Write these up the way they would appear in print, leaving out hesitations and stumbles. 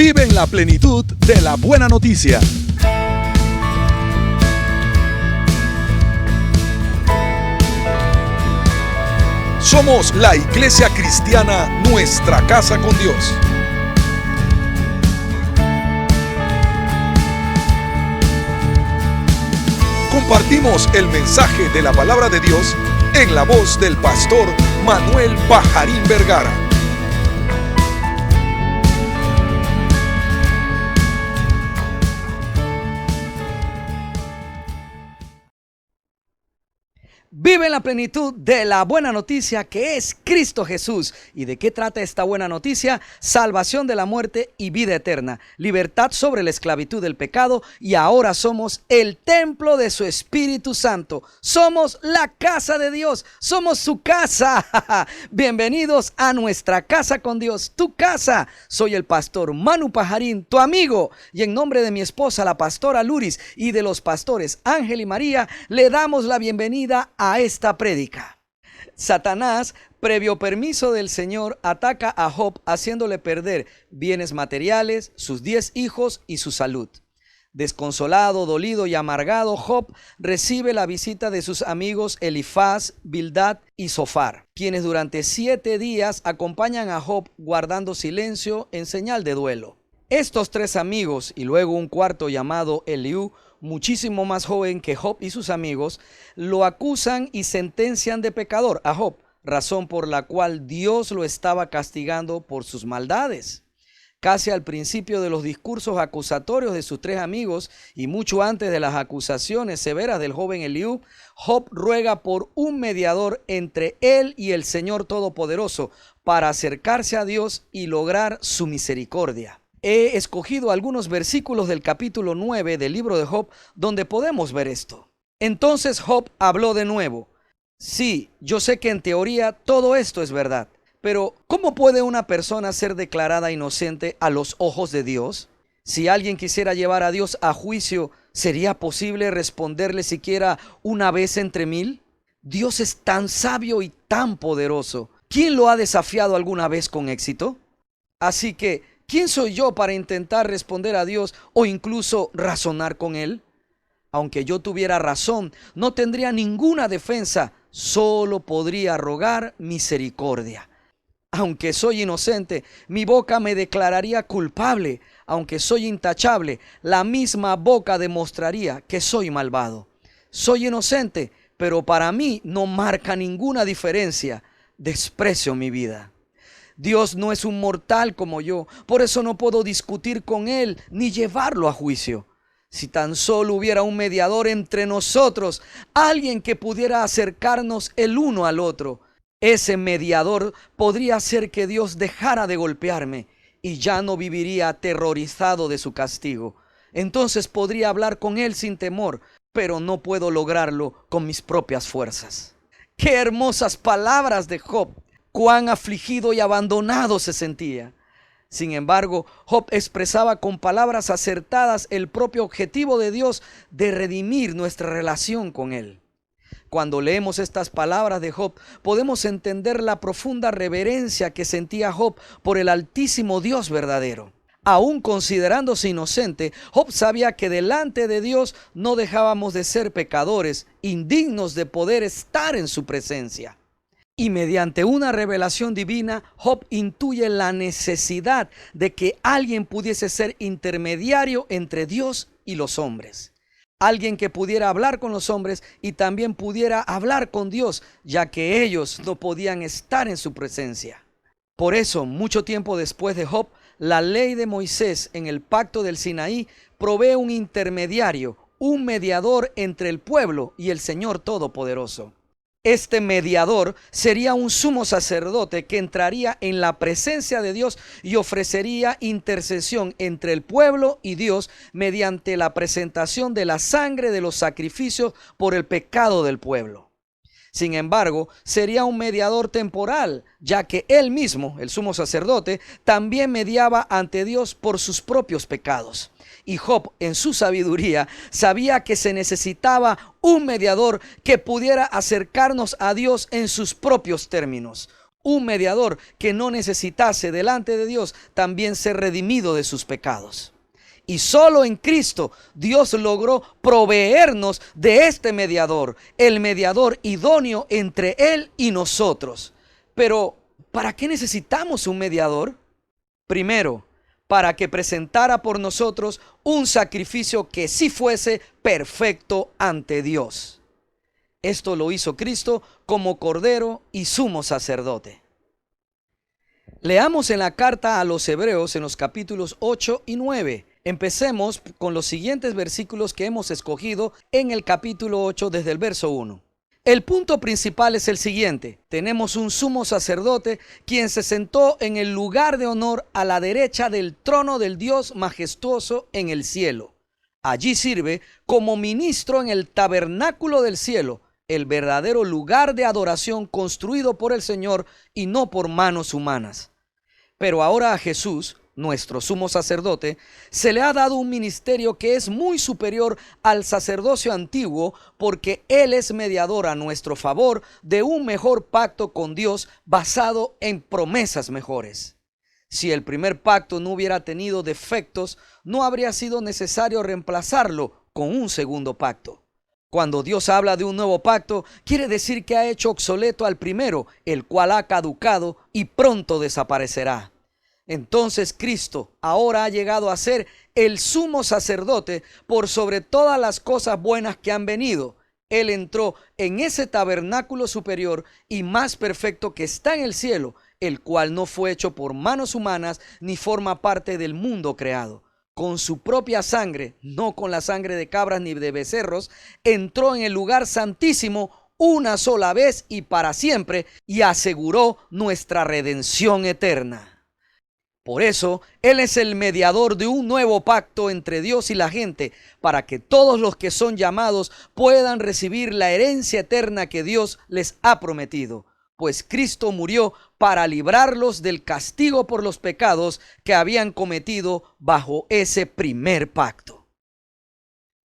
Vive en la plenitud de la buena noticia. Somos la Iglesia Cristiana Nuestra Casa con Dios. Compartimos el mensaje de la palabra de Dios en la voz del pastor Manuel Pajarín Vergara. Vive en la plenitud de la buena noticia que es Cristo Jesús. ¿Y de qué trata esta buena noticia? Salvación de la muerte y vida eterna, libertad sobre la esclavitud del pecado, y ahora somos el templo de su Espíritu Santo. Somos la casa de Dios, somos su casa. Bienvenidos a nuestra casa con Dios, tu casa. Soy el pastor Manu Pajarín, tu amigo, y en nombre de mi esposa, la pastora Luris, y de los pastores Ángel y María, le damos la bienvenida a esta prédica. Satanás, previo permiso del Señor, ataca a Job haciéndole perder bienes materiales, sus 10 hijos y su salud. Desconsolado, dolido y amargado, Job recibe la visita de sus amigos Elifaz, Bildad y Zofar, quienes durante 7 días acompañan a Job guardando silencio en señal de duelo. Estos 3 amigos y luego un cuarto llamado Eliú, muchísimo más joven que Job y sus amigos, lo acusan y sentencian de pecador a Job, razón por la cual Dios lo estaba castigando por sus maldades. Casi al principio de los discursos acusatorios de sus 3 amigos y mucho antes de las acusaciones severas del joven Eliú, Job ruega por un mediador entre él y el Señor Todopoderoso para acercarse a Dios y lograr su misericordia. He escogido algunos versículos del capítulo 9 del libro de Job donde podemos ver esto. Entonces Job habló de nuevo. Sí, yo sé que en teoría todo esto es verdad, pero ¿cómo puede una persona ser declarada inocente a los ojos de Dios? Si alguien quisiera llevar a Dios a juicio, ¿sería posible responderle siquiera una vez entre 1000? Dios es tan sabio y tan poderoso. ¿Quién lo ha desafiado alguna vez con éxito? Así que, ¿quién soy yo para intentar responder a Dios o incluso razonar con Él? Aunque yo tuviera razón, no tendría ninguna defensa, solo podría rogar misericordia. Aunque soy inocente, mi boca me declararía culpable. Aunque soy intachable, la misma boca demostraría que soy malvado. Soy inocente, pero para mí no marca ninguna diferencia. Desprecio mi vida. Dios no es un mortal como yo, por eso no puedo discutir con Él ni llevarlo a juicio. Si tan solo hubiera un mediador entre nosotros, alguien que pudiera acercarnos el uno al otro, ese mediador podría hacer que Dios dejara de golpearme y ya no viviría aterrorizado de su castigo. Entonces podría hablar con Él sin temor, pero no puedo lograrlo con mis propias fuerzas. ¡Qué hermosas palabras de Job! Cuán afligido y abandonado se sentía. Sin embargo, Job expresaba con palabras acertadas el propio objetivo de Dios de redimir nuestra relación con Él. Cuando leemos estas palabras de Job, podemos entender la profunda reverencia que sentía Job por el Altísimo Dios verdadero. Aún considerándose inocente, Job sabía que delante de Dios no dejábamos de ser pecadores, indignos de poder estar en su presencia. Y mediante una revelación divina, Job intuye la necesidad de que alguien pudiese ser intermediario entre Dios y los hombres. Alguien que pudiera hablar con los hombres y también pudiera hablar con Dios, ya que ellos no podían estar en su presencia. Por eso, mucho tiempo después de Job, la ley de Moisés en el pacto del Sinaí provee un intermediario, un mediador entre el pueblo y el Señor Todopoderoso. Este mediador sería un sumo sacerdote que entraría en la presencia de Dios y ofrecería intercesión entre el pueblo y Dios mediante la presentación de la sangre de los sacrificios por el pecado del pueblo. Sin embargo, sería un mediador temporal, ya que él mismo, el sumo sacerdote, también mediaba ante Dios por sus propios pecados. Y Job, en su sabiduría, sabía que se necesitaba un mediador que pudiera acercarnos a Dios en sus propios términos. un mediador que no necesitase delante de Dios también ser redimido de sus pecados. Y solo en Cristo Dios logró proveernos de este mediador, el mediador idóneo entre Él y nosotros. Pero, ¿para qué necesitamos un mediador? Primero, para que presentara por nosotros un sacrificio que sí fuese perfecto ante Dios. Esto lo hizo Cristo como Cordero y sumo sacerdote. Leamos en la carta a los Hebreos en los capítulos 8 y 9. Empecemos con los siguientes versículos que hemos escogido en el capítulo 8 desde el verso 1. El punto principal es el siguiente: tenemos un sumo sacerdote quien se sentó en el lugar de honor a la derecha del trono del Dios majestuoso en el cielo. Allí sirve como ministro en el tabernáculo del cielo, el verdadero lugar de adoración construido por el Señor y no por manos humanas. Pero ahora a Jesús, nuestro sumo sacerdote, se le ha dado un ministerio que es muy superior al sacerdocio antiguo, porque Él es mediador a nuestro favor de un mejor pacto con Dios basado en promesas mejores. Si el primer pacto no hubiera tenido defectos, no habría sido necesario reemplazarlo con un segundo pacto. Cuando Dios habla de un nuevo pacto, quiere decir que ha hecho obsoleto al primero, el cual ha caducado y pronto desaparecerá. Entonces Cristo ahora ha llegado a ser el sumo sacerdote por sobre todas las cosas buenas que han venido. Él entró en ese tabernáculo superior y más perfecto que está en el cielo, el cual no fue hecho por manos humanas ni forma parte del mundo creado. Con su propia sangre, no con la sangre de cabras ni de becerros, entró en el lugar santísimo una sola vez y para siempre y aseguró nuestra redención eterna. Por eso, Él es el mediador de un nuevo pacto entre Dios y la gente, para que todos los que son llamados puedan recibir la herencia eterna que Dios les ha prometido. Pues Cristo murió para librarlos del castigo por los pecados que habían cometido bajo ese primer pacto.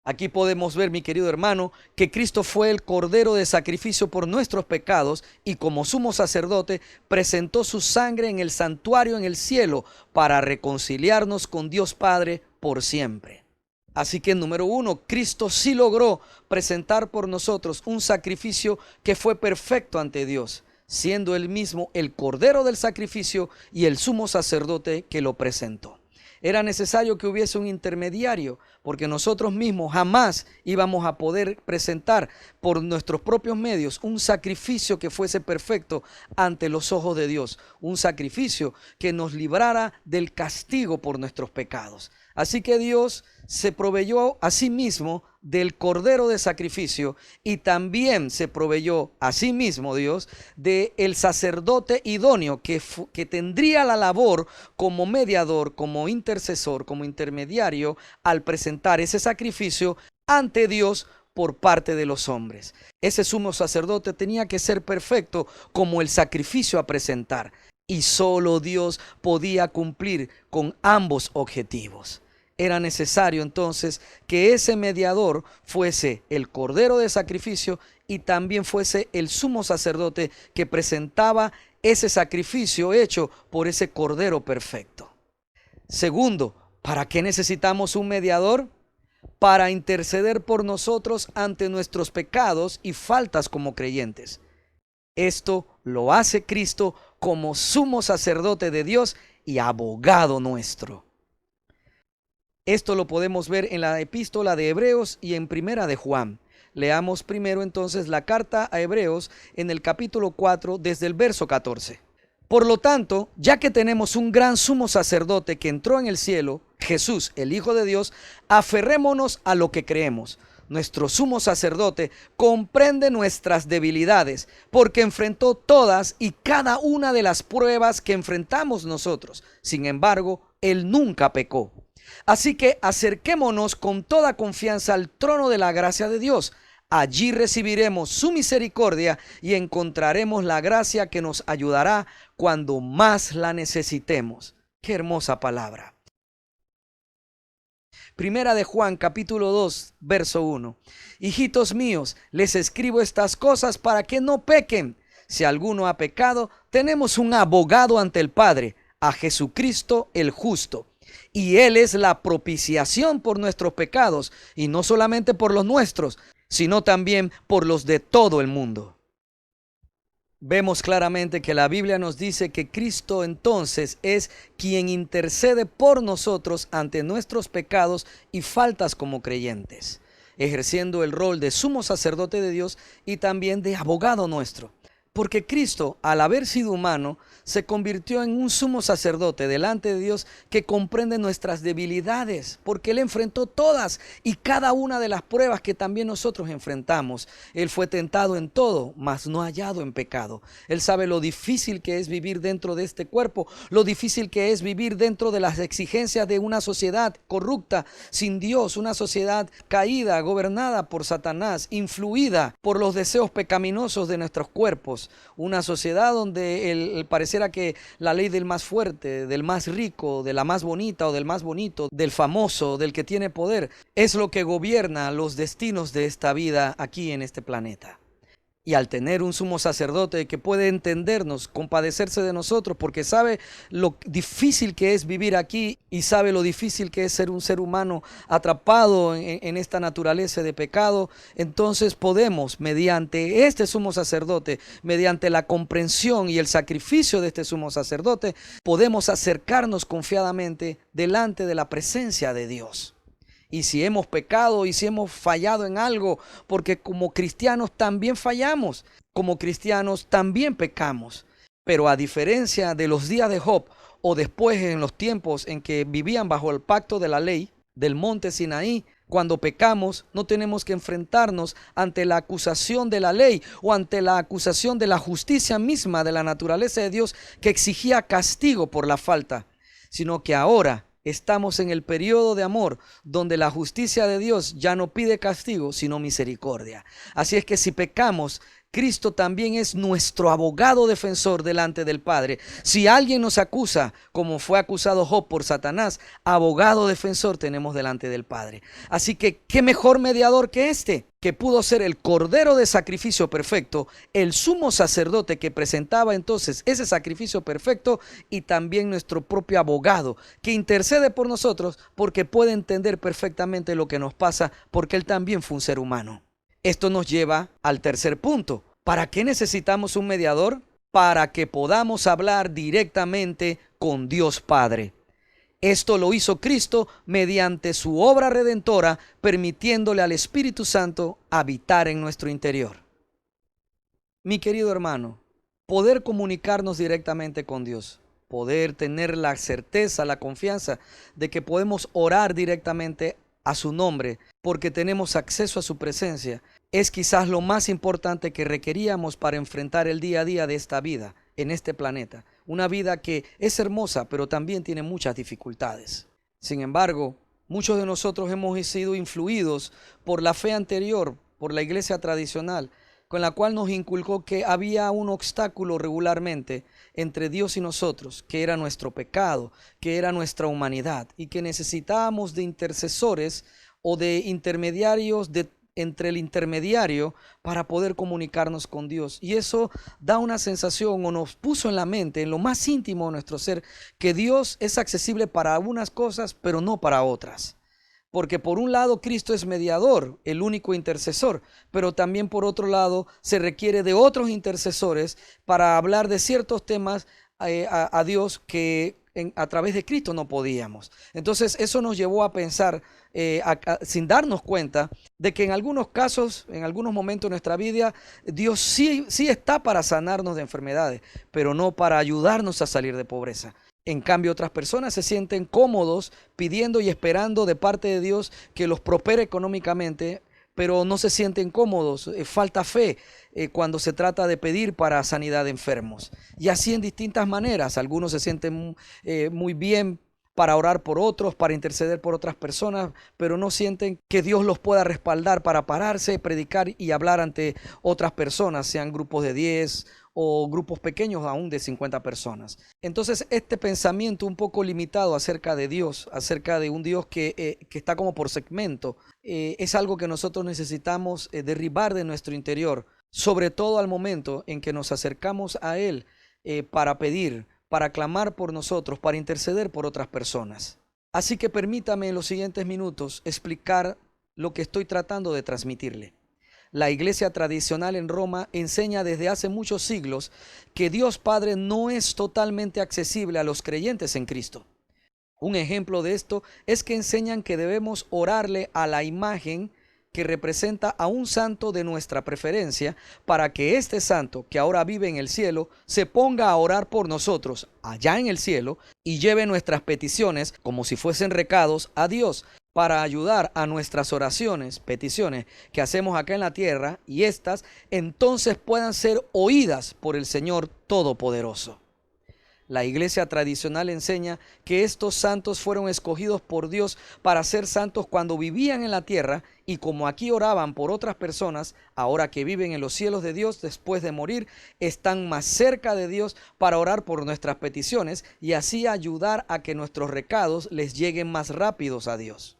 Aquí podemos ver, mi querido hermano, que Cristo fue el cordero de sacrificio por nuestros pecados y como sumo sacerdote presentó su sangre en el santuario en el cielo para reconciliarnos con Dios Padre por siempre. Así que, número uno, Cristo sí logró presentar por nosotros un sacrificio que fue perfecto ante Dios, siendo Él mismo el cordero del sacrificio y el sumo sacerdote que lo presentó. Era necesario que hubiese un intermediario, porque nosotros mismos jamás íbamos a poder presentar por nuestros propios medios un sacrificio que fuese perfecto ante los ojos de Dios, un sacrificio que nos librara del castigo por nuestros pecados. Así que Dios se proveyó a sí mismo del cordero de sacrificio y también se proveyó a sí mismo Dios del sacerdote idóneo que tendría la labor como mediador, como intercesor, como intermediario al presentar ese sacrificio ante Dios por parte de los hombres. Ese sumo sacerdote tenía que ser perfecto como el sacrificio a presentar y solo Dios podía cumplir con ambos objetivos. Era necesario entonces que ese mediador fuese el cordero de sacrificio y también fuese el sumo sacerdote que presentaba ese sacrificio hecho por ese cordero perfecto. Segundo, ¿para qué necesitamos un mediador? Para interceder por nosotros ante nuestros pecados y faltas como creyentes. Esto lo hace Cristo como sumo sacerdote de Dios y abogado nuestro. Esto lo podemos ver en la epístola de Hebreos y en primera de Juan. Leamos primero entonces la carta a Hebreos en el capítulo 4 desde el verso 14. Por lo tanto, ya que tenemos un gran sumo sacerdote que entró en el cielo, Jesús, el Hijo de Dios, aferrémonos a lo que creemos. Nuestro sumo sacerdote comprende nuestras debilidades, porque enfrentó todas y cada una de las pruebas que enfrentamos nosotros. Sin embargo, Él nunca pecó. Así que acerquémonos con toda confianza al trono de la gracia de Dios. Allí recibiremos su misericordia y encontraremos la gracia que nos ayudará cuando más la necesitemos. Qué hermosa palabra. Primera de Juan, capítulo 2, verso 1. Hijitos míos, les escribo estas cosas para que no pequen. Si alguno ha pecado, tenemos un abogado ante el Padre, a Jesucristo el justo. Y Él es la propiciación por nuestros pecados, y no solamente por los nuestros, sino también por los de todo el mundo. Vemos claramente que la Biblia nos dice que Cristo entonces es quien intercede por nosotros ante nuestros pecados y faltas como creyentes, ejerciendo el rol de sumo sacerdote de Dios y también de abogado nuestro. Porque Cristo, al haber sido humano, se convirtió en un sumo sacerdote delante de Dios que comprende nuestras debilidades, porque Él enfrentó todas y cada una de las pruebas que también nosotros enfrentamos. Él fue tentado en todo, mas no hallado en pecado. Él sabe lo difícil que es vivir dentro de este cuerpo, lo difícil que es vivir dentro de las exigencias de una sociedad corrupta, sin Dios, una sociedad caída, gobernada por Satanás, influida por los deseos pecaminosos de nuestros cuerpos. Una sociedad donde pareciera que la ley del más fuerte, del más rico, de la más bonita o del más bonito, del famoso, del que tiene poder, es lo que gobierna los destinos de esta vida aquí en este planeta. Y al tener un sumo sacerdote que puede entendernos, compadecerse de nosotros, porque sabe lo difícil que es vivir aquí y sabe lo difícil que es ser un ser humano atrapado en esta naturaleza de pecado, entonces podemos, mediante este sumo sacerdote, mediante la comprensión y el sacrificio de este sumo sacerdote, podemos acercarnos confiadamente delante de la presencia de Dios. Y si hemos pecado y si hemos fallado en algo, porque como cristianos también fallamos, como cristianos también pecamos. Pero a diferencia de los días de Job o después en los tiempos en que vivían bajo el pacto de la ley del monte Sinaí, cuando pecamos no tenemos que enfrentarnos ante la acusación de la ley o ante la acusación de la justicia misma de la naturaleza de Dios que exigía castigo por la falta, sino que ahora estamos en el periodo de amor donde la justicia de Dios ya no pide castigo, sino misericordia. Así es que si pecamos, Cristo también es nuestro abogado defensor delante del Padre. Si alguien nos acusa, como fue acusado Job por Satanás, abogado defensor tenemos delante del Padre. Así que, ¿qué mejor mediador que este? Que pudo ser el cordero de sacrificio perfecto, el sumo sacerdote que presentaba entonces ese sacrificio perfecto y también nuestro propio abogado que intercede por nosotros porque puede entender perfectamente lo que nos pasa porque él también fue un ser humano. Esto nos lleva al tercer punto. ¿Para qué necesitamos un mediador? Para que podamos hablar directamente con Dios Padre. Esto lo hizo Cristo mediante su obra redentora, permitiéndole al Espíritu Santo habitar en nuestro interior. Mi querido hermano, poder comunicarnos directamente con Dios, poder tener la certeza, la confianza de que podemos orar directamente a su nombre porque tenemos acceso a su presencia, es quizás lo más importante que requeríamos para enfrentar el día a día de esta vida en este planeta. Una vida que es hermosa, pero también tiene muchas dificultades. Sin embargo, muchos de nosotros hemos sido influidos por la fe anterior, por la iglesia tradicional, con la cual nos inculcó que había un obstáculo regularmente entre Dios y nosotros, que era nuestro pecado, que era nuestra humanidad, y que necesitábamos de intercesores o de intermediarios entre el intermediario para poder comunicarnos con Dios. Y eso da una sensación o nos puso en la mente, en lo más íntimo de nuestro ser, que Dios es accesible para algunas cosas, pero no para otras. Porque por un lado Cristo es mediador, el único intercesor, pero también por otro lado se requiere de otros intercesores para hablar de ciertos temas a Dios que a través de Cristo no podíamos. Entonces eso nos llevó a pensar, sin darnos cuenta, de que en algunos casos, en algunos momentos de nuestra vida, Dios sí está para sanarnos de enfermedades, pero no para ayudarnos a salir de pobreza. En cambio, otras personas se sienten cómodos pidiendo y esperando de parte de Dios que los prospere económicamente, pero no se sienten cómodos, falta fe cuando se trata de pedir para sanidad de enfermos. Y así en distintas maneras, algunos se sienten muy bien para orar por otros, para interceder por otras personas, pero no sienten que Dios los pueda respaldar para pararse, predicar y hablar ante otras personas, sean grupos de 10 o grupos pequeños aún de 50 personas. Entonces este pensamiento un poco limitado acerca de Dios, acerca de un Dios que está como por segmento, es algo que nosotros necesitamos derribar de nuestro interior. sobre todo al momento en que nos acercamos a Él para pedir, para clamar por nosotros, para interceder por otras personas. Así que permítame en los siguientes minutos explicar lo que estoy tratando de transmitirle. La iglesia tradicional en Roma enseña desde hace muchos siglos que Dios Padre no es totalmente accesible a los creyentes en Cristo. Un ejemplo de esto es que enseñan que debemos orarle a la imagen que representa a un santo de nuestra preferencia para que este santo, que ahora vive en el cielo, se ponga a orar por nosotros allá en el cielo y lleve nuestras peticiones como si fuesen recados a Dios, para ayudar a nuestras oraciones, peticiones que hacemos acá en la tierra, y éstas entonces puedan ser oídas por el Señor Todopoderoso. La iglesia tradicional enseña que estos santos fueron escogidos por Dios para ser santos cuando vivían en la tierra, y como aquí oraban por otras personas, ahora que viven en los cielos de Dios después de morir, están más cerca de Dios para orar por nuestras peticiones y así ayudar a que nuestros recados les lleguen más rápidos a Dios.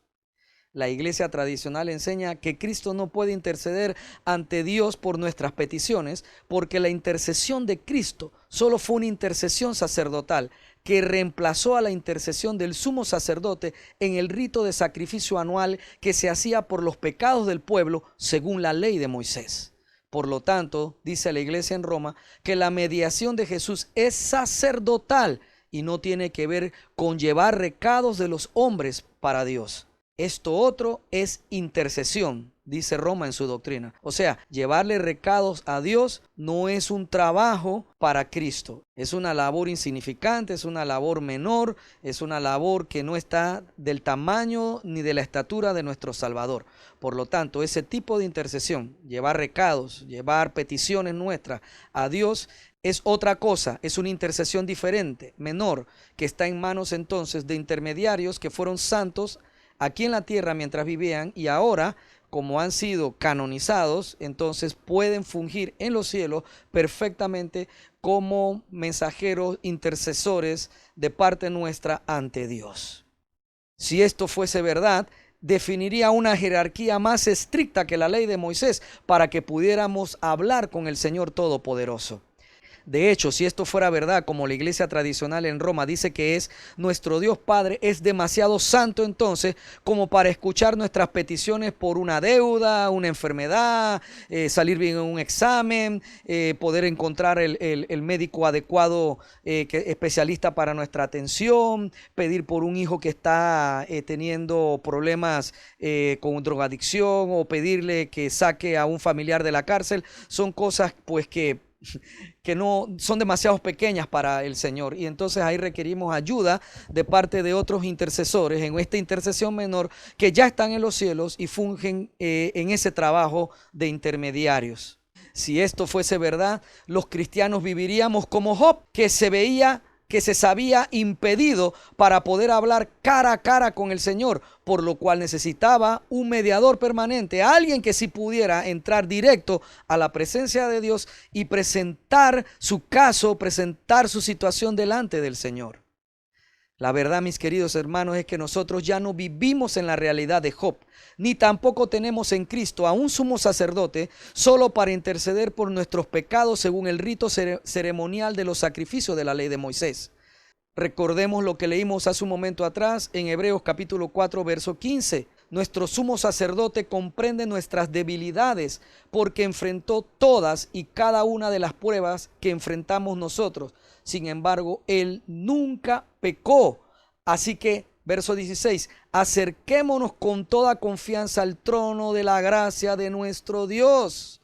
La iglesia tradicional enseña que Cristo no puede interceder ante Dios por nuestras peticiones, porque la intercesión de Cristo solo fue una intercesión sacerdotal que reemplazó a la intercesión del sumo sacerdote en el rito de sacrificio anual que se hacía por los pecados del pueblo según la ley de Moisés. Por lo tanto, dice la iglesia en Roma, que la mediación de Jesús es sacerdotal y no tiene que ver con llevar recados de los hombres para Dios. Esto otro es intercesión, dice Roma en su doctrina. O sea, llevarle recados a Dios no es un trabajo para Cristo. Es una labor insignificante, es una labor menor, es una labor que no está del tamaño ni de la estatura de nuestro Salvador. Por lo tanto, ese tipo de intercesión, llevar recados, llevar peticiones nuestras a Dios, es otra cosa, es una intercesión diferente, menor, que está en manos entonces de intermediarios que fueron santos aquí en la tierra mientras vivían, y ahora, como han sido canonizados, entonces pueden fungir en los cielos perfectamente como mensajeros intercesores de parte nuestra ante Dios. Si esto fuese verdad, definiría una jerarquía más estricta que la ley de Moisés para que pudiéramos hablar con el Señor Todopoderoso. De hecho, si esto fuera verdad, como la iglesia tradicional en Roma dice que es, nuestro Dios Padre es demasiado santo entonces como para escuchar nuestras peticiones por una deuda, una enfermedad, salir bien en un examen, poder encontrar el médico adecuado, especialista para nuestra atención, pedir por un hijo que está teniendo problemas con drogadicción, o pedirle que saque a un familiar de la cárcel. Son cosas pues que no son demasiado pequeñas para el Señor, y entonces ahí requerimos ayuda de parte de otros intercesores en esta intercesión menor que ya están en los cielos y fungen en ese trabajo de intermediarios. Si esto fuese verdad, los cristianos viviríamos como Job, que se sabía impedido para poder hablar cara a cara con el Señor, por lo cual necesitaba un mediador permanente, alguien que sí pudiera entrar directo a la presencia de Dios y presentar su caso, presentar su situación delante del Señor. La verdad, mis queridos hermanos, es que nosotros ya no vivimos en la realidad de Job, ni tampoco tenemos en Cristo a un sumo sacerdote solo para interceder por nuestros pecados según el rito ceremonial de los sacrificios de la ley de Moisés. Recordemos lo que leímos hace un momento atrás en Hebreos capítulo 4, verso 15. Nuestro sumo sacerdote comprende nuestras debilidades porque enfrentó todas y cada una de las pruebas que enfrentamos nosotros. Sin embargo, él nunca pecó. Así que, verso 16, acerquémonos con toda confianza al trono de la gracia de nuestro Dios.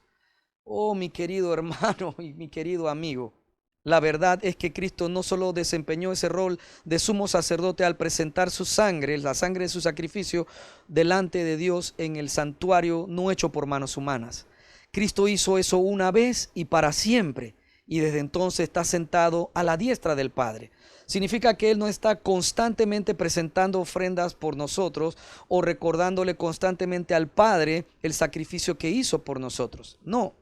Oh, mi querido hermano y mi querido amigo. La verdad es que Cristo no solo desempeñó ese rol de sumo sacerdote al presentar su sangre, la sangre de su sacrificio, delante de Dios en el santuario no hecho por manos humanas. Cristo hizo eso una vez y para siempre, y desde entonces está sentado a la diestra del Padre. Significa que Él no está constantemente presentando ofrendas por nosotros o recordándole constantemente al Padre el sacrificio que hizo por nosotros. No,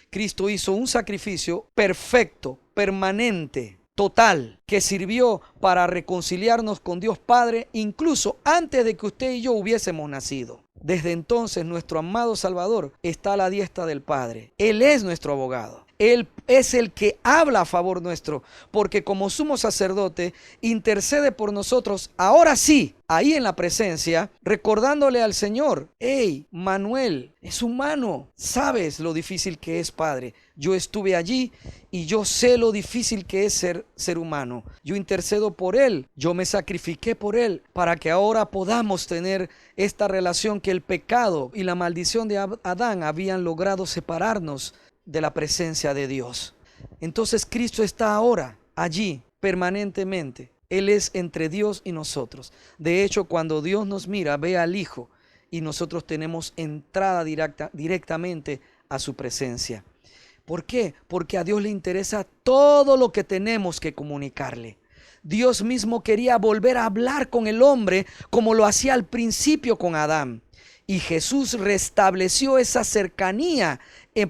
Cristo hizo un sacrificio perfecto, permanente, total, que sirvió para reconciliarnos con Dios Padre incluso antes de que usted y yo hubiésemos nacido. Desde entonces nuestro amado Salvador está a la diestra del Padre. Él es nuestro abogado. Él es el que habla a favor nuestro, porque como sumo sacerdote intercede por nosotros, ahora sí, ahí en la presencia, recordándole al Señor: hey, Manuel, es humano, sabes lo difícil que es, Padre. Yo estuve allí y yo sé lo difícil que es ser humano. Yo intercedo por él, yo me sacrifiqué por él, para que ahora podamos tener esta relación que el pecado y la maldición de Adán habían logrado separarnos de la presencia de Dios. Entonces Cristo está ahora allí permanentemente. Él es entre Dios y nosotros. De hecho, cuando Dios nos mira, ve al Hijo y nosotros tenemos entrada directamente a su presencia. ¿Por qué? Porque a Dios le interesa todo lo que tenemos que comunicarle. Dios mismo quería volver a hablar con el hombre como lo hacía al principio con Adán. Y Jesús restableció esa cercanía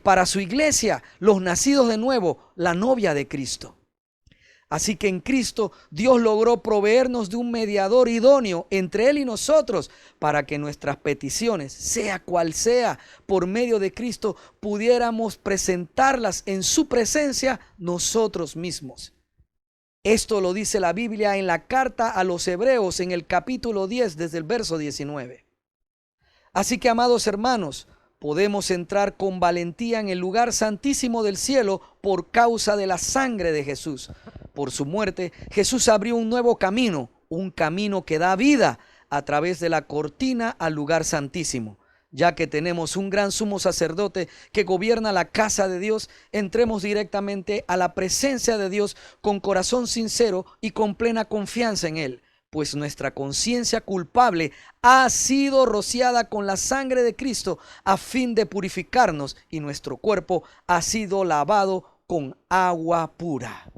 para su iglesia, los nacidos de nuevo, la novia de Cristo. Así que en Cristo Dios logró proveernos de un mediador idóneo entre Él y nosotros, para que nuestras peticiones, sea cual sea, por medio de Cristo, pudiéramos presentarlas en su presencia nosotros mismos. Esto lo dice la Biblia en la carta a los Hebreos, en el capítulo 10, desde el verso 19. Así que, amados hermanos, podemos entrar con valentía en el lugar santísimo del cielo por causa de la sangre de Jesús. Por su muerte, Jesús abrió un nuevo camino, un camino que da vida a través de la cortina al lugar santísimo. Ya que tenemos un gran sumo sacerdote que gobierna la casa de Dios, entremos directamente a la presencia de Dios con corazón sincero y con plena confianza en Él. Pues nuestra conciencia culpable ha sido rociada con la sangre de Cristo a fin de purificarnos, y nuestro cuerpo ha sido lavado con agua pura.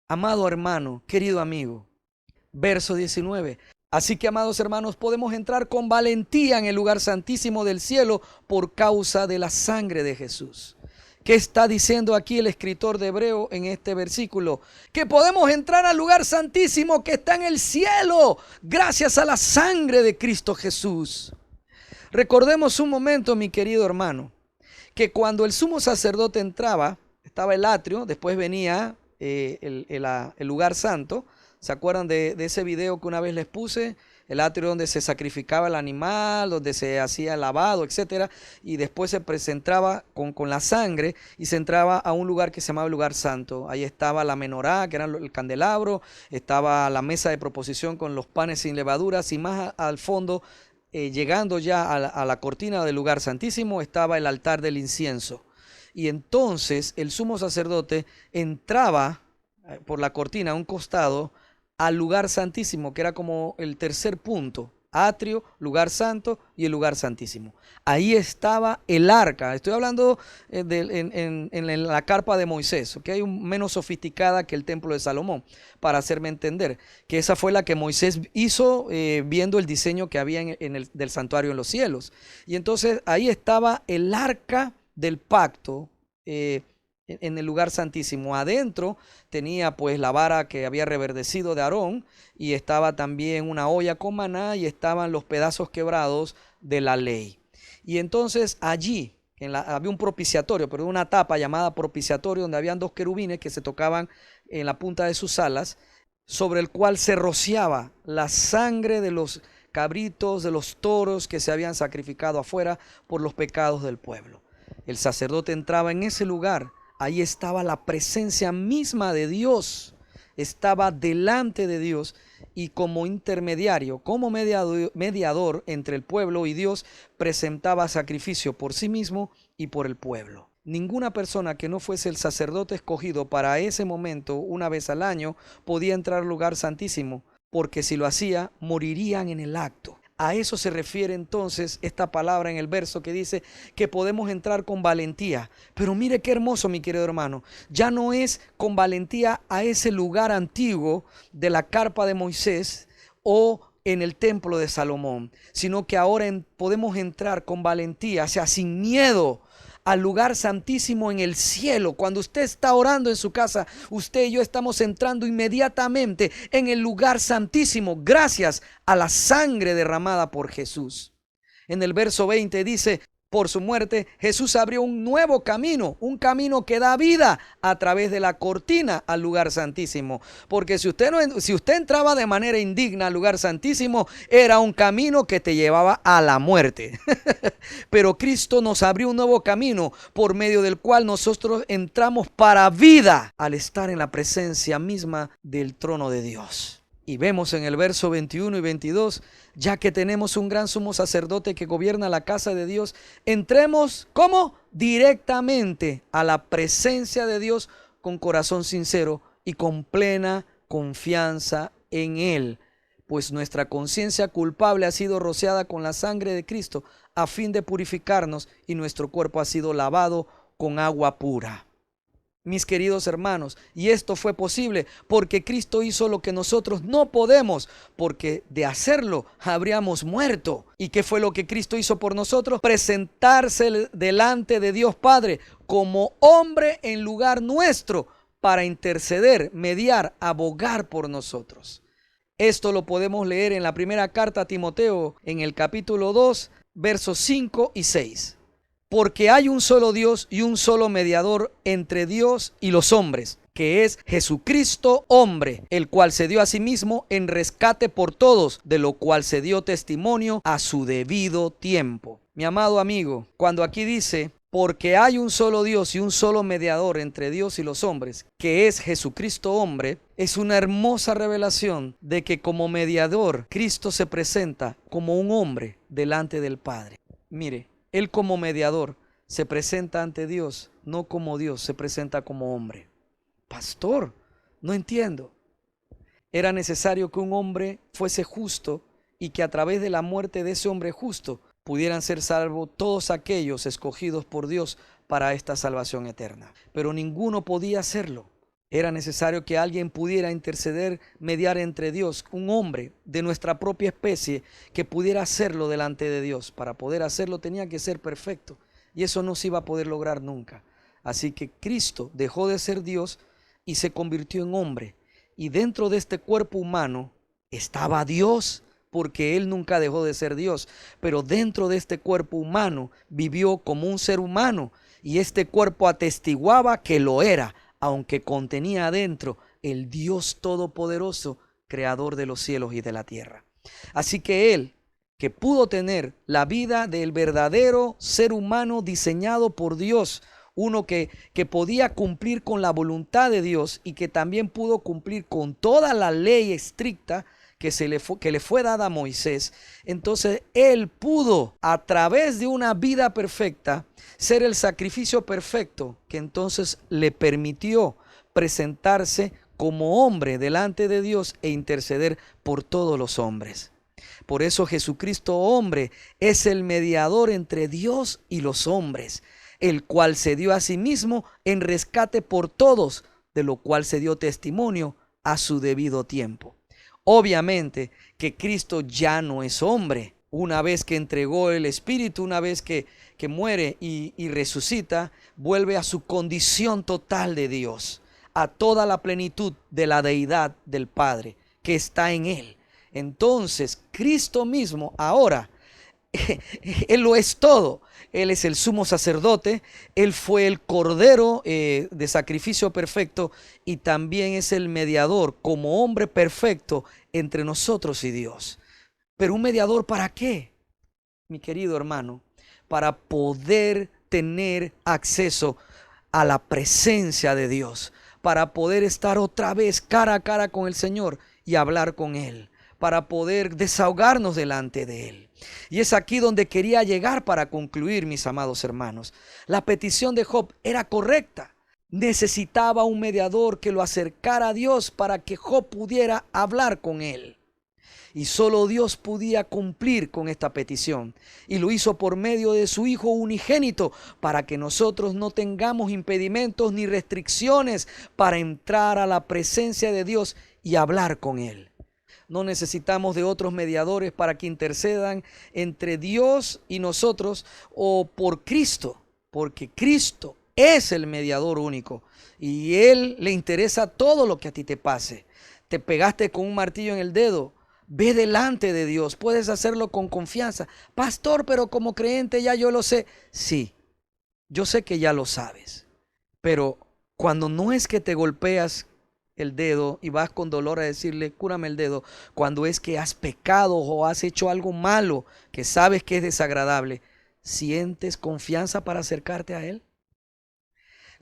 Amado hermano, querido amigo, verso 19. Así que, amados hermanos, podemos entrar con valentía en el lugar santísimo del cielo por causa de la sangre de Jesús. ¿Qué está diciendo aquí el escritor de Hebreo en este versículo? Que podemos entrar al lugar santísimo que está en el cielo gracias a la sangre de Cristo Jesús. Recordemos un momento, mi querido hermano, que cuando el sumo sacerdote entraba, estaba el atrio, después venía el lugar santo. ¿Se acuerdan de ese video que una vez les puse? El atrio donde se sacrificaba el animal, donde se hacía el lavado, etcétera, y después se presentaba con la sangre y se entraba a un lugar que se llamaba el lugar santo. Ahí estaba la menorá, que era el candelabro, estaba la mesa de proposición con los panes sin levaduras, y más al fondo, llegando ya a la cortina del lugar santísimo, estaba el altar del incienso. Y entonces el sumo sacerdote entraba por la cortina a un costado al lugar santísimo, que era como el tercer punto: atrio, lugar santo y el lugar santísimo. Ahí estaba el arca. Estoy hablando en la carpa de Moisés, ¿okay? Menos sofisticada que el templo de Salomón, para hacerme entender que esa fue la que Moisés hizo viendo el diseño que había del santuario en los cielos. Y entonces ahí estaba el arca del pacto, en el lugar santísimo. Adentro tenía pues la vara que había reverdecido de Aarón, y estaba también una olla con maná, y estaban los pedazos quebrados de la ley. Y entonces allí había un propiciatorio, pero una tapa llamada propiciatorio, donde habían dos querubines que se tocaban en la punta de sus alas, sobre el cual se rociaba la sangre de los cabritos, de los toros que se habían sacrificado afuera por los pecados del pueblo. El sacerdote entraba en ese lugar. Ahí estaba la presencia misma de Dios, estaba delante de Dios, y como intermediario, como mediador entre el pueblo y Dios, presentaba sacrificio por sí mismo y por el pueblo. Ninguna persona que no fuese el sacerdote escogido para ese momento, una vez al año, podía entrar al lugar santísimo, porque si lo hacía, morirían en el acto. A eso se refiere entonces esta palabra en el verso que dice que podemos entrar con valentía. Pero mire qué hermoso, mi querido hermano. Ya no es con valentía a ese lugar antiguo de la carpa de Moisés o en el templo de Salomón, sino que ahora podemos entrar con valentía, o sea, sin miedo, al lugar santísimo en el cielo. Cuando usted está orando en su casa, usted y yo estamos entrando inmediatamente en el lugar santísimo gracias a la sangre derramada por Jesús. En el verso 20 dice: por su muerte, Jesús abrió un nuevo camino, un camino que da vida a través de la cortina al lugar santísimo. Porque si usted entraba de manera indigna al lugar santísimo, era un camino que te llevaba a la muerte. Pero Cristo nos abrió un nuevo camino por medio del cual nosotros entramos para vida al estar en la presencia misma del trono de Dios. Y vemos en el verso 21 y 22, ya que tenemos un gran sumo sacerdote que gobierna la casa de Dios, entremos, ¿cómo? Directamente a la presencia de Dios con corazón sincero y con plena confianza en Él. Pues nuestra conciencia culpable ha sido rociada con la sangre de Cristo a fin de purificarnos, y nuestro cuerpo ha sido lavado con agua pura. Mis queridos hermanos, y esto fue posible porque Cristo hizo lo que nosotros no podemos, porque de hacerlo habríamos muerto. ¿Y qué fue lo que Cristo hizo por nosotros? Presentarse delante de Dios Padre como hombre en lugar nuestro para interceder, mediar, abogar por nosotros. Esto lo podemos leer en la primera carta a Timoteo, en el capítulo 2, versos 5 y 6. Porque hay un solo Dios y un solo mediador entre Dios y los hombres, que es Jesucristo hombre, el cual se dio a sí mismo en rescate por todos, de lo cual se dio testimonio a su debido tiempo. Mi amado amigo, cuando aquí dice, porque hay un solo Dios y un solo mediador entre Dios y los hombres, que es Jesucristo hombre, es una hermosa revelación de que como mediador, Cristo se presenta como un hombre delante del Padre. Mire, Él como mediador se presenta ante Dios, no como Dios se presenta como hombre. Pastor, no entiendo. Era necesario que un hombre fuese justo y que a través de la muerte de ese hombre justo pudieran ser salvos todos aquellos escogidos por Dios para esta salvación eterna. Pero ninguno podía hacerlo. Era necesario que alguien pudiera interceder, mediar entre Dios, un hombre de nuestra propia especie que pudiera hacerlo delante de Dios. Para poder hacerlo tenía que ser perfecto, y eso no se iba a poder lograr nunca. Así que Cristo dejó de ser Dios y se convirtió en hombre. Y dentro de este cuerpo humano estaba Dios, porque Él nunca dejó de ser Dios. Pero dentro de este cuerpo humano vivió como un ser humano, y este cuerpo atestiguaba que lo era, aunque contenía adentro el Dios Todopoderoso, creador de los cielos y de la tierra. Así que Él, que pudo tener la vida del verdadero ser humano diseñado por Dios, uno que podía cumplir con la voluntad de Dios y que también pudo cumplir con toda la ley estricta que le fue dada a Moisés, entonces Él pudo, a través de una vida perfecta, ser el sacrificio perfecto que entonces le permitió presentarse como hombre delante de Dios e interceder por todos los hombres. Por eso Jesucristo hombre es el mediador entre Dios y los hombres, el cual se dio a sí mismo en rescate por todos, de lo cual se dio testimonio a su debido tiempo. Obviamente que Cristo ya no es hombre. Una vez que entregó el Espíritu, una vez que muere y resucita, vuelve a su condición total de Dios, a toda la plenitud de la deidad del Padre que está en Él. Entonces, Cristo mismo ahora, Él lo es todo. Él es el sumo sacerdote, Él fue el cordero de sacrificio perfecto y también es el mediador como hombre perfecto entre nosotros y Dios. Pero ¿un mediador para qué? Mi querido hermano, para poder tener acceso a la presencia de Dios, para poder estar otra vez cara a cara con el Señor y hablar con Él, para poder desahogarnos delante de Él. Y es aquí donde quería llegar para concluir, mis amados hermanos. La petición de Job era correcta. Necesitaba un mediador que lo acercara a Dios para que Job pudiera hablar con él. Y solo Dios podía cumplir con esta petición. Y lo hizo por medio de su Hijo unigénito, para que nosotros no tengamos impedimentos ni restricciones para entrar a la presencia de Dios y hablar con Él. No necesitamos de otros mediadores para que intercedan entre Dios y nosotros o por Cristo, porque Cristo es el mediador único y Él le interesa todo lo que a ti te pase. Te pegaste con un martillo en el dedo, Ve delante de Dios, puedes hacerlo con confianza. Pastor, pero como creyente ya yo lo sé. Sí, yo sé que ya lo sabes, pero cuando no es que te golpeas el dedo y vas con dolor a decirle, cúrame el dedo, cuando es que has pecado o has hecho algo malo que sabes que es desagradable, ¿sientes confianza para acercarte a Él?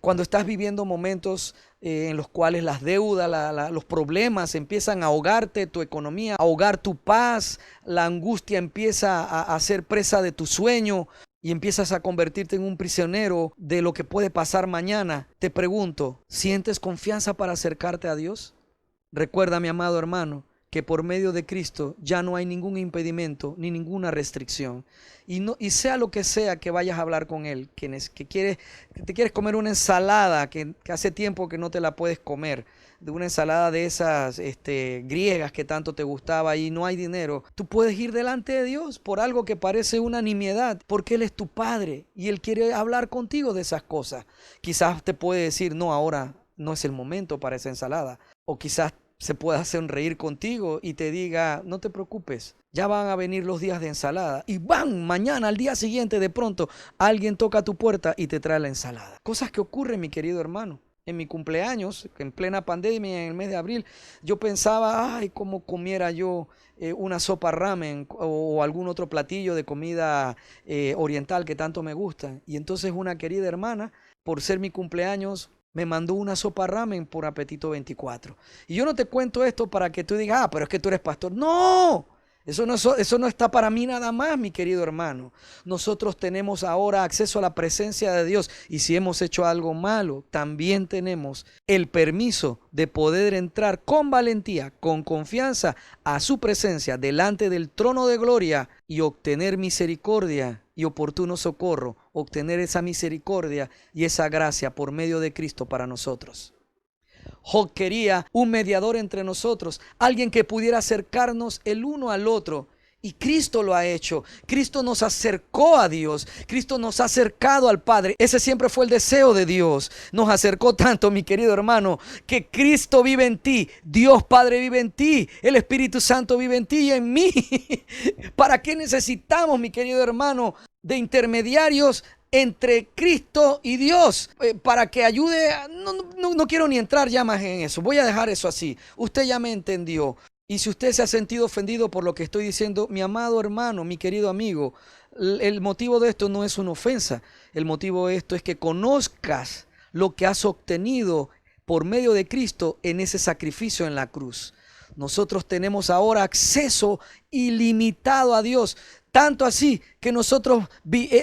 Cuando estás viviendo momentos en los cuales las deudas, los problemas empiezan a ahogarte tu economía, a ahogar tu paz, la angustia empieza a ser presa de tu sueño y empiezas a convertirte en un prisionero de lo que puede pasar mañana, te pregunto, ¿sientes confianza para acercarte a Dios? Recuerda, mi amado hermano, que por medio de Cristo ya no hay ningún impedimento ni ninguna restricción. Y sea lo que sea que vayas a hablar con Él, que te quieres comer una ensalada que hace tiempo que no te la puedes comer, de una ensalada de esas griegas que tanto te gustaba y no hay dinero, tú puedes ir delante de Dios por algo que parece una nimiedad, porque Él es tu Padre y Él quiere hablar contigo de esas cosas. Quizás te puede decir, no, ahora no es el momento para esa ensalada, o quizás se pueda sonreír contigo y te diga, no te preocupes, ya van a venir los días de ensalada. Y mañana, al día siguiente, de pronto, alguien toca a tu puerta y te trae la ensalada. Cosas que ocurren, mi querido hermano. En mi cumpleaños, en plena pandemia, en el mes de abril, yo pensaba, ay, cómo comiera yo una sopa ramen o algún otro platillo de comida oriental que tanto me gusta. Y entonces una querida hermana, por ser mi cumpleaños, me mandó una sopa ramen por Apetito 24. Y yo no te cuento esto para que tú digas, pero es que tú eres pastor. ¡No! Eso no está para mí nada más, mi querido hermano. Nosotros tenemos ahora acceso a la presencia de Dios. Y si hemos hecho algo malo, también tenemos el permiso de poder entrar con valentía, con confianza a su presencia delante del trono de gloria y obtener misericordia y oportuno socorro, obtener esa misericordia y esa gracia por medio de Cristo para nosotros. Job quería un mediador entre nosotros, alguien que pudiera acercarnos el uno al otro. Y Cristo lo ha hecho. Cristo nos acercó a Dios. Cristo nos ha acercado al Padre. Ese siempre fue el deseo de Dios. Nos acercó tanto, mi querido hermano, que Cristo vive en ti. Dios Padre vive en ti. El Espíritu Santo vive en ti y en mí. ¿Para qué necesitamos, mi querido hermano, de intermediarios entre Cristo y Dios? Para que ayude. No quiero ni entrar ya más en eso. Voy a dejar eso así. Usted ya me entendió. Y si usted se ha sentido ofendido por lo que estoy diciendo, mi amado hermano, mi querido amigo, el motivo de esto no es una ofensa. El motivo de esto es que conozcas lo que has obtenido por medio de Cristo en ese sacrificio en la cruz. Nosotros tenemos ahora acceso ilimitado a Dios. Tanto así que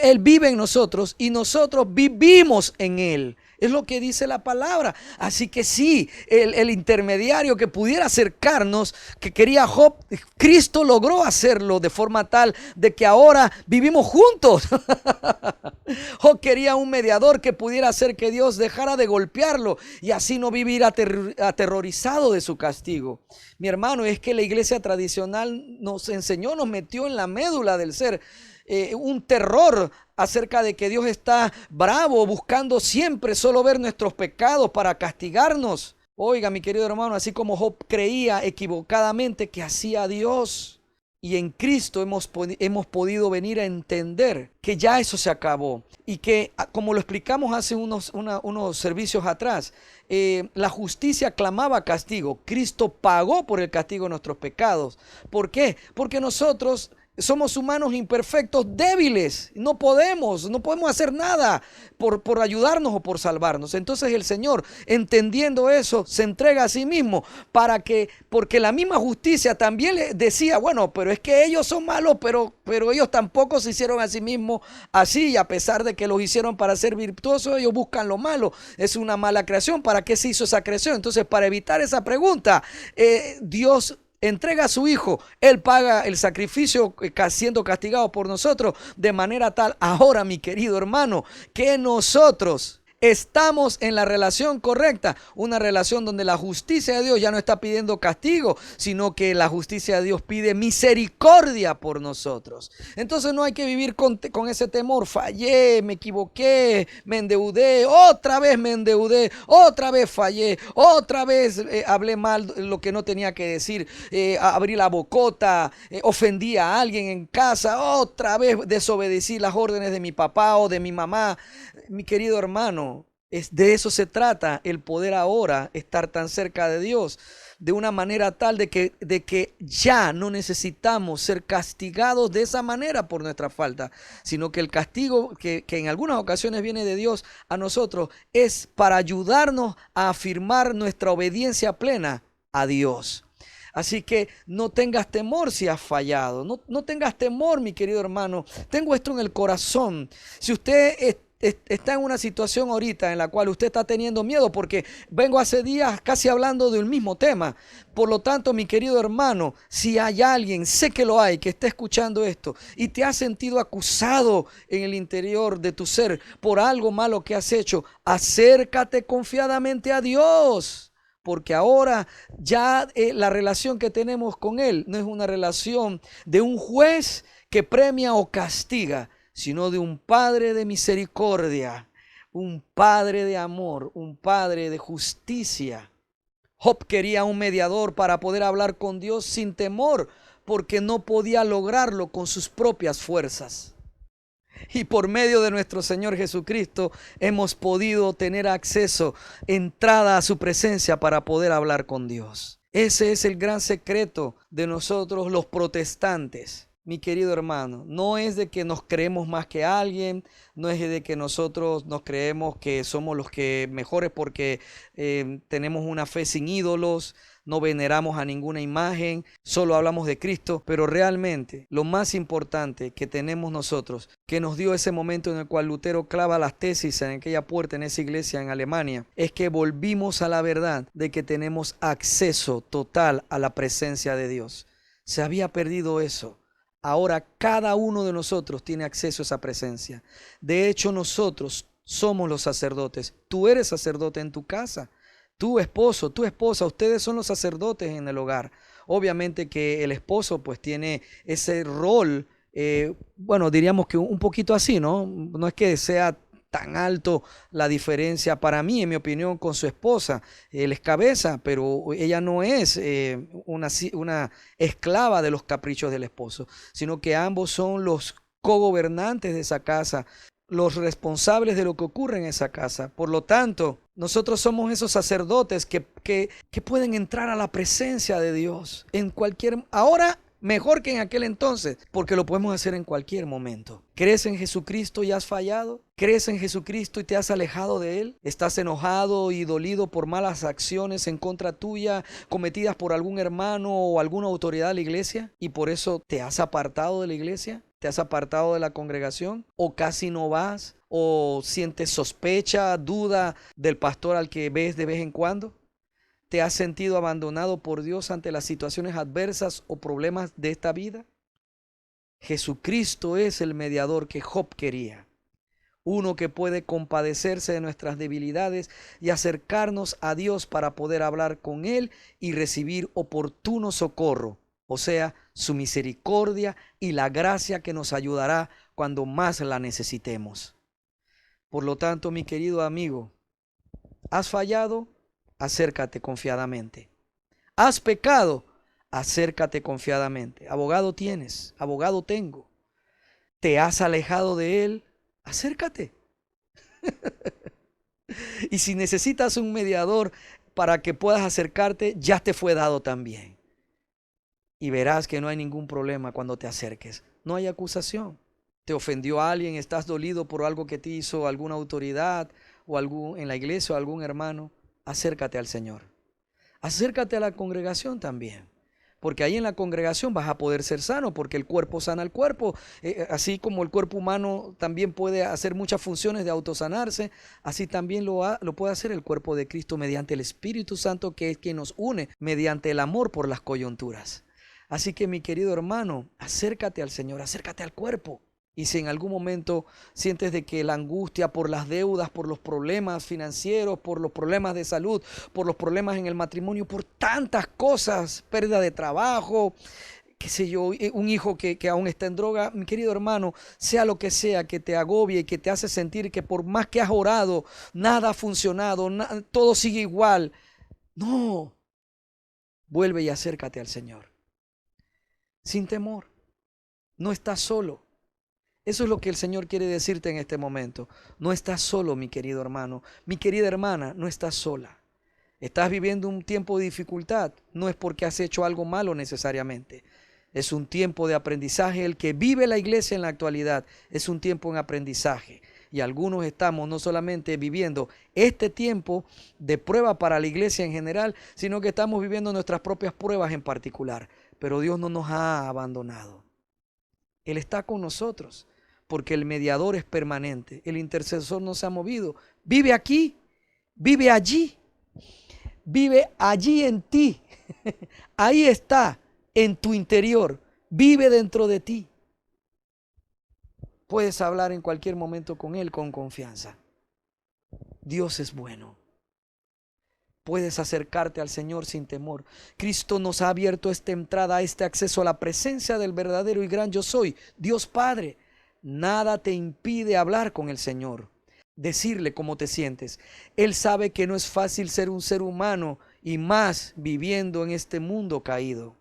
Él vive en nosotros y nosotros vivimos en Él. Es lo que dice la palabra. Así que sí, el intermediario que pudiera acercarnos, que quería Job, Cristo logró hacerlo de forma tal de que ahora vivimos juntos. Job quería un mediador que pudiera hacer que Dios dejara de golpearlo y así no vivir aterrorizado de su castigo. Mi hermano, es que la iglesia tradicional nos enseñó, nos metió en la médula del ser un terror acerca de que Dios está bravo, buscando siempre solo ver nuestros pecados para castigarnos. Oiga, mi querido hermano, así como Job creía equivocadamente que hacía Dios, y en Cristo hemos podido venir a entender que ya eso se acabó y que, como lo explicamos hace unos servicios atrás, la justicia clamaba castigo. Cristo pagó por el castigo de nuestros pecados. ¿Por qué? Porque nosotros somos humanos imperfectos, débiles. No podemos hacer nada por ayudarnos o por salvarnos. Entonces el Señor, entendiendo eso, se entrega a sí mismo porque la misma justicia también le decía, bueno, pero es que ellos son malos, pero ellos tampoco se hicieron a sí mismos así. Y a pesar de que los hicieron para ser virtuosos, ellos buscan lo malo. Es una mala creación. ¿Para qué se hizo esa creación? Entonces, para evitar esa pregunta, Dios entrega a su Hijo, Él paga el sacrificio siendo castigado por nosotros de manera tal, ahora mi querido hermano, que nosotros estamos en la relación correcta, una relación donde la justicia de Dios ya no está pidiendo castigo, sino que la justicia de Dios pide misericordia por nosotros. Entonces no hay que vivir con ese temor. Fallé, me equivoqué, me endeudé, otra vez me endeudé, otra vez fallé, otra vez hablé mal lo que no tenía que decir, abrí la bocota, ofendí a alguien en casa, otra vez desobedecí las órdenes de mi papá o de mi mamá. Mi querido hermano, de eso se trata, el poder ahora estar tan cerca de Dios, de una manera tal de que ya no necesitamos ser castigados de esa manera por nuestra falta, sino que el castigo que en algunas ocasiones viene de Dios a nosotros es para ayudarnos a afirmar nuestra obediencia plena a Dios. Así que no tengas temor si has fallado, no tengas temor, mi querido hermano. Tengo esto en el corazón. Si usted está en una situación ahorita en la cual usted está teniendo miedo, porque vengo hace días casi hablando del mismo tema. Por lo tanto, mi querido hermano, si hay alguien, sé que lo hay, que está escuchando esto y te has sentido acusado en el interior de tu ser por algo malo que has hecho, acércate confiadamente a Dios. Porque ahora ya la relación que tenemos con Él no es una relación de un juez que premia o castiga, sino de un Padre de misericordia, un Padre de amor, un Padre de justicia. Job quería un mediador para poder hablar con Dios sin temor, porque no podía lograrlo con sus propias fuerzas. Y por medio de nuestro Señor Jesucristo hemos podido tener acceso, entrada a su presencia para poder hablar con Dios. Ese es el gran secreto de nosotros los protestantes. Mi querido hermano, no es de que nos creemos más que alguien, no es de que nosotros nos creemos que somos los que mejores porque tenemos una fe sin ídolos, no veneramos a ninguna imagen, solo hablamos de Cristo, pero realmente lo más importante que tenemos nosotros, que nos dio ese momento en el cual Lutero clava las tesis en aquella puerta en esa iglesia en Alemania, es que volvimos a la verdad de que tenemos acceso total a la presencia de Dios. Se había perdido eso. Ahora cada uno de nosotros tiene acceso a esa presencia. De hecho, nosotros somos los sacerdotes. Tú eres sacerdote en tu casa. Tu esposo, tu esposa, ustedes son los sacerdotes en el hogar. Obviamente que el esposo pues tiene ese rol, bueno, diríamos que un poquito así, ¿no? No es que sea tan alto la diferencia para mí, en mi opinión, con su esposa. Él es cabeza, pero ella no es una esclava de los caprichos del esposo, sino que ambos son los cogobernantes de esa casa, los responsables de lo que ocurre en esa casa. Por lo tanto, nosotros somos esos sacerdotes que pueden entrar a la presencia de Dios en cualquier... Ahora mejor que en aquel entonces, porque lo podemos hacer en cualquier momento. ¿Crees en Jesucristo y has fallado? ¿Crees en Jesucristo y te has alejado de Él? ¿Estás enojado y dolido por malas acciones en contra tuya cometidas por algún hermano o alguna autoridad de la iglesia y por eso te has apartado de la iglesia? ¿Te has apartado de la congregación? ¿O casi no vas? ¿O sientes sospecha, duda del pastor al que ves de vez en cuando? ¿Te has sentido abandonado por Dios ante las situaciones adversas o problemas de esta vida? Jesucristo es el mediador que Job quería. Uno que puede compadecerse de nuestras debilidades y acercarnos a Dios para poder hablar con Él y recibir oportuno socorro, o sea, su misericordia y la gracia que nos ayudará cuando más la necesitemos. Por lo tanto, mi querido amigo, ¿has fallado? Acércate confiadamente. ¿Has pecado? Acércate confiadamente. Abogado tienes, abogado tengo. ¿Te has alejado de Él? Acércate. Y si necesitas un mediador para que puedas acercarte, ya te fue dado también. Y verás que no hay ningún problema cuando te acerques. No hay acusación. Te ofendió a alguien, estás dolido por algo que te hizo alguna autoridad o en la iglesia o algún hermano. Acércate al Señor. Acércate a la congregación también. Porque ahí en la congregación vas a poder ser sano, porque el cuerpo sana al cuerpo. Así como el cuerpo humano también puede hacer muchas funciones de autosanarse, así también lo puede hacer el cuerpo de Cristo mediante el Espíritu Santo, que es quien nos une mediante el amor por las coyunturas. Así que mi querido hermano, acércate al Señor, acércate al cuerpo. Y si en algún momento sientes de que la angustia por las deudas, por los problemas financieros, por los problemas de salud, por los problemas en el matrimonio, por tantas cosas, pérdida de trabajo, qué sé yo, un hijo que aún está en droga, mi querido hermano, sea lo que sea que te agobie y que te hace sentir que por más que has orado, nada ha funcionado, todo sigue igual. No, vuelve y acércate al Señor. Sin temor, no estás solo. Eso es lo que el Señor quiere decirte en este momento. No estás solo, mi querido hermano. Mi querida hermana, no estás sola. Estás viviendo un tiempo de dificultad. No es porque has hecho algo malo necesariamente. Es un tiempo de aprendizaje. El que vive la iglesia en la actualidad es un tiempo en aprendizaje. Y algunos estamos no solamente viviendo este tiempo de prueba para la iglesia en general, sino que estamos viviendo nuestras propias pruebas en particular. Pero Dios no nos ha abandonado. Él está con nosotros. Porque el mediador es permanente, el intercesor no se ha movido. Vive aquí, vive allí en ti. Ahí está, en tu interior, vive dentro de ti. Puedes hablar en cualquier momento con Él con confianza. Dios es bueno. Puedes acercarte al Señor sin temor. Cristo nos ha abierto esta entrada, este acceso a la presencia del verdadero y gran yo soy, Dios Padre. Nada te impide hablar con el Señor, decirle cómo te sientes. Él sabe que no es fácil ser un ser humano y más viviendo en este mundo caído.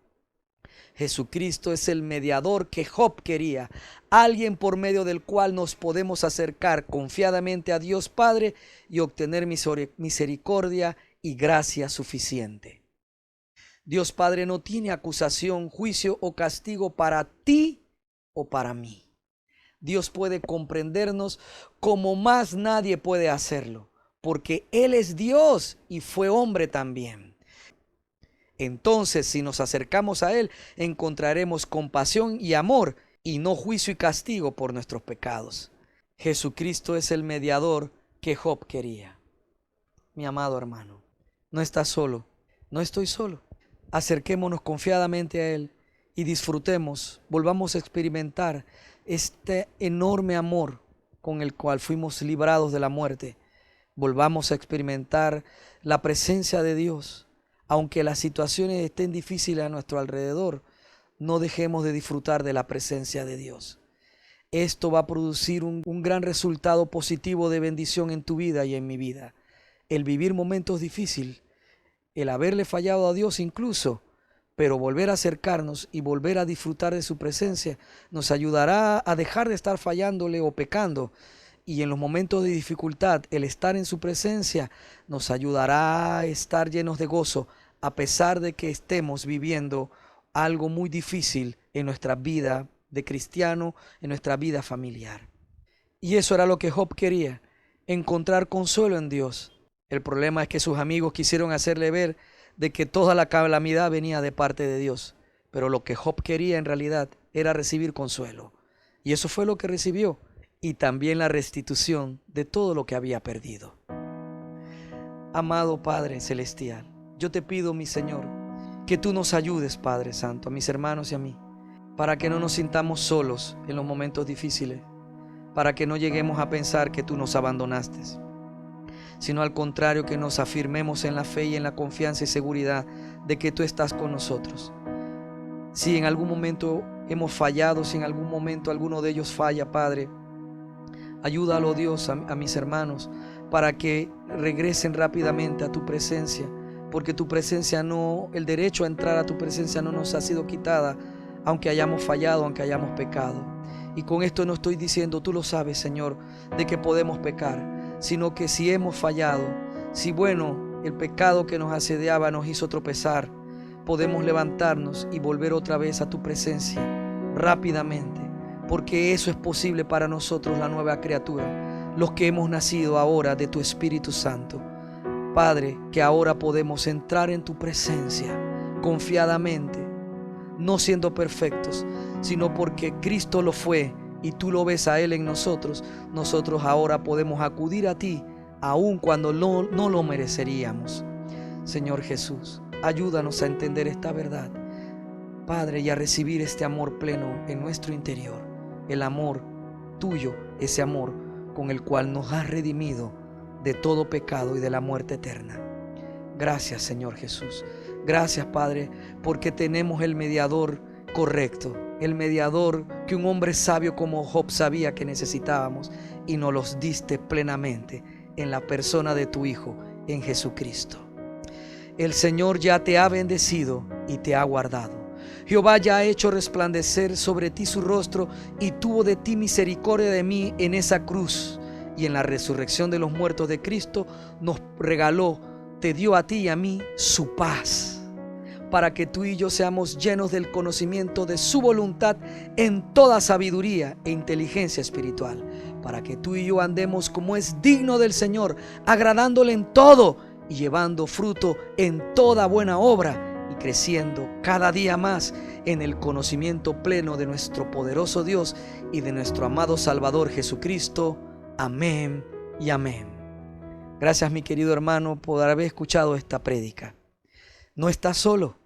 Jesucristo es el mediador que Job quería, alguien por medio del cual nos podemos acercar confiadamente a Dios Padre y obtener misericordia y gracia suficiente. Dios Padre no tiene acusación, juicio o castigo para ti o para mí. Dios puede comprendernos como más nadie puede hacerlo, porque Él es Dios y fue hombre también. Entonces, si nos acercamos a Él, encontraremos compasión y amor, y no juicio y castigo por nuestros pecados. Jesucristo es el mediador que Job quería. Mi amado hermano, no estás solo, no estoy solo. Acerquémonos confiadamente a Él y disfrutemos, volvamos a experimentar este enorme amor con el cual fuimos librados de la muerte. Volvamos a experimentar la presencia de Dios. Aunque las situaciones estén difíciles a nuestro alrededor, no dejemos de disfrutar de la presencia de Dios. Esto va a producir un gran resultado positivo de bendición en tu vida y en mi vida. El vivir momentos difíciles, el haberle fallado a Dios incluso, pero volver a acercarnos y volver a disfrutar de su presencia nos ayudará a dejar de estar fallándole o pecando. Y en los momentos de dificultad, el estar en su presencia nos ayudará a estar llenos de gozo, a pesar de que estemos viviendo algo muy difícil en nuestra vida de cristiano, en nuestra vida familiar. Y eso era lo que Job quería, encontrar consuelo en Dios. El problema es que sus amigos quisieron hacerle ver de que toda la calamidad venía de parte de Dios. Pero lo que Job quería en realidad era recibir consuelo. Y eso fue lo que recibió. Y también la restitución de todo lo que había perdido. Amado Padre Celestial, yo te pido, mi Señor, que tú nos ayudes, Padre Santo, a mis hermanos y a mí, para que no nos sintamos solos en los momentos difíciles, para que no lleguemos a pensar que tú nos abandonaste, sino al contrario, que nos afirmemos en la fe y en la confianza y seguridad de que tú estás con nosotros. Si en algún momento hemos fallado, si en algún momento alguno de ellos falla, Padre, ayúdalo, Dios, a mis hermanos para que regresen rápidamente a tu presencia, porque tu presencia no, el derecho a entrar a tu presencia no nos ha sido quitada, aunque hayamos fallado, aunque hayamos pecado. Y con esto no estoy diciendo, tú lo sabes, Señor, de que podemos pecar, sino que si hemos fallado, si el pecado que nos asediaba nos hizo tropezar, podemos levantarnos y volver otra vez a tu presencia rápidamente, porque eso es posible para nosotros, la nueva criatura, los que hemos nacido ahora de tu Espíritu Santo. Padre, que ahora podemos entrar en tu presencia confiadamente, no siendo perfectos, sino porque Cristo lo fue y tú lo ves a Él en nosotros. Nosotros ahora podemos acudir a ti, aun cuando no lo mereceríamos. Señor Jesús, ayúdanos a entender esta verdad, Padre, y a recibir este amor pleno en nuestro interior, el amor tuyo ese amor con el cual nos has redimido de todo pecado y de la muerte eterna. Gracias, Señor Jesús. Gracias, Padre, porque tenemos el mediador correcto, el mediador que un hombre sabio como Job sabía que necesitábamos, y nos los diste plenamente en la persona de tu Hijo, en Jesucristo. El Señor ya te ha bendecido y te ha guardado. Jehová ya ha hecho resplandecer sobre ti su rostro y tuvo de ti misericordia de mí en esa cruz. Y en la resurrección de los muertos de Cristo nos regaló, te dio a ti y a mí su paz, para que tú y yo seamos llenos del conocimiento de su voluntad en toda sabiduría e inteligencia espiritual, para que tú y yo andemos como es digno del Señor, agradándole en todo y llevando fruto en toda buena obra, y creciendo cada día más en el conocimiento pleno de nuestro poderoso Dios y de nuestro amado Salvador Jesucristo. Amén y amén. Gracias, mi querido hermano, por haber escuchado esta prédica. No estás solo.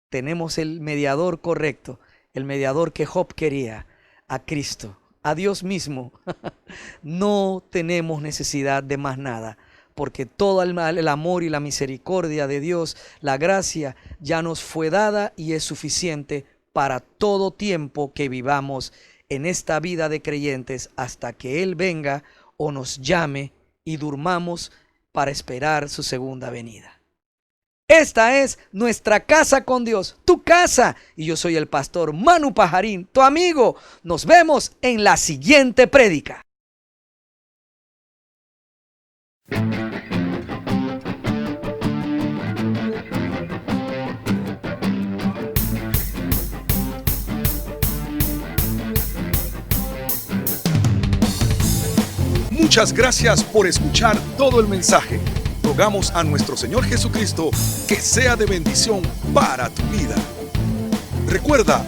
Tenemos el mediador correcto, el mediador que Job quería, a Cristo, a Dios mismo. No tenemos necesidad de más nada, porque todo el amor y la misericordia de Dios, la gracia, ya nos fue dada y es suficiente para todo tiempo que vivamos en esta vida de creyentes, hasta que Él venga o nos llame y durmamos para esperar su segunda venida. Esta es nuestra casa con Dios, tu casa. Y yo soy el pastor Manu Pajarín, tu amigo. Nos vemos en la siguiente prédica. Muchas gracias por escuchar todo el mensaje. Rogamos a nuestro Señor Jesucristo que sea de bendición para tu vida. Recuerda,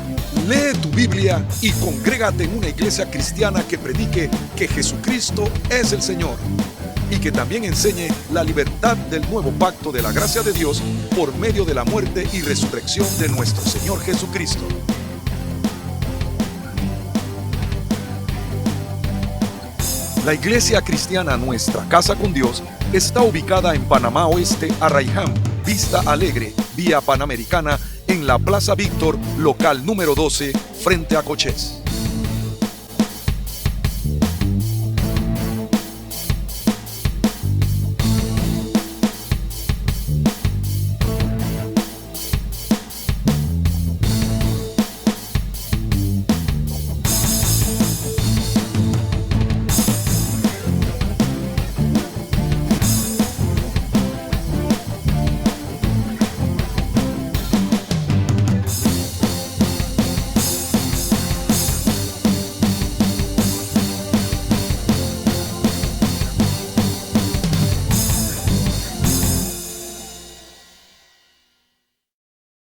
lee tu Biblia y congrégate en una iglesia cristiana que predique que Jesucristo es el Señor y que también enseñe la libertad del nuevo pacto de la gracia de Dios por medio de la muerte y resurrección de nuestro Señor Jesucristo. La iglesia cristiana Nuestra Casa con Dios está ubicada en Panamá Oeste, Arraiján, Vista Alegre, vía Panamericana, en la Plaza Víctor, local número 12, frente a Cochés.